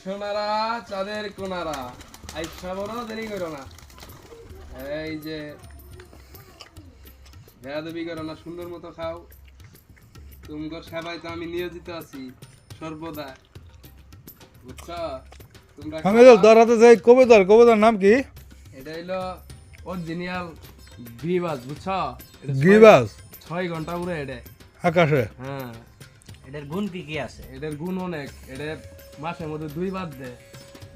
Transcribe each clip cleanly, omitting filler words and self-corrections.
সোনারা চাঁদের কোনারা আইসা বড় দেরি করো না। এই যে বেয়াদবি করো না, সুন্দর মতো খাও। তোমার সেবায় তো আমি নিয়োজিত আছি সর্বদা, বুঝছো? তোমরা ধরাতে যাই কবিতার নাম কি? এটা হইলো অরিজিনাল গিরিবাজ, বুঝছো? গিরিবাজ 6 ঘন্টা উড়ে এটা আকাশে। হ্যাঁ, এটার গুণ কি কি আছে? এটার গুণ অনেক। এটা মাসের মধ্যে 2 বার দেয়,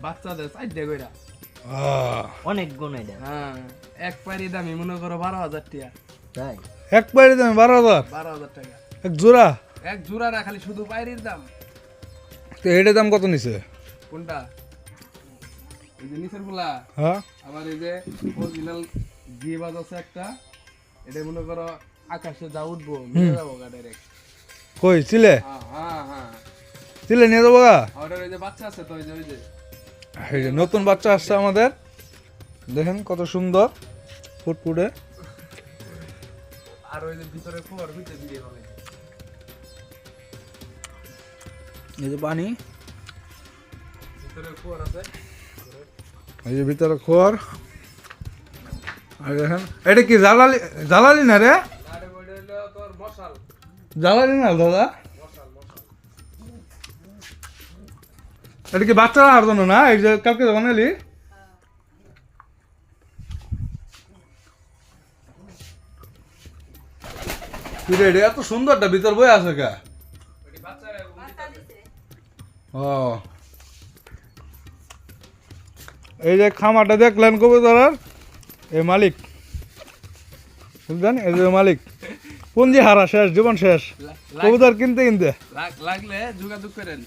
বাচ্চা দেয় 4 কইরা। অনেক গুণ এটা। হ্যাঁ, এক পাইরি দামি মনে করো 12,000 টাকা। তাই এক পাইরে দাম 12,000? 12,000 টাকা এক জোড়া? এক জোড়া না, খালি শুধু পাইরির দাম। তো এটার দাম কত নিছে? কোনটা? এই যে নিচের গুলা। হ্যাঁ, আমার এই যে অরিজিনাল গিরিবাজ আছে একটা, এটা মনে করো আকাশে যা উঠবো মিলে যাবো গা ডাইরেক্ট। কই চিলে? হ্যাঁ হ্যাঁ, চিলে নিয়ে যাবো গা? ওটার ওই যে বাচ্চা আছে তো, ওই যে এই যে নতুন বাচ্চা আসছে আমাদের, দেখেন কত সুন্দর ফুটফুটে। আর ওই যে ভিতরে খোয়ার ভিতরে দিয়ে হবে। এই যে পানি, ভিতরে খোয়ার আছে, এই যে ভিতরে খোয়ার। আর দেখেন এটা কি জ্বালালি? জ্বালালি না রে? আরে ওইটা হলো তোর মশাল। জ্বালালি না দাদা? মশাল মশাল। এটা কি বাচ্চারা আর জন্য না? এই যে কালকে যখন এলি এটা এত সুন্দরটা ভিতর বই আছে কে? ওইটি বাচ্চারা ও, এই যে খামারটা দেখলেন কবুতরের, এই মালিক বুঝলেন, এই যে মালিক পুঞ্জি হারা শেষ, জীবন শেষ, কবুতর কিনতে কিনতে। লাগলে যোগাযোগ করেন।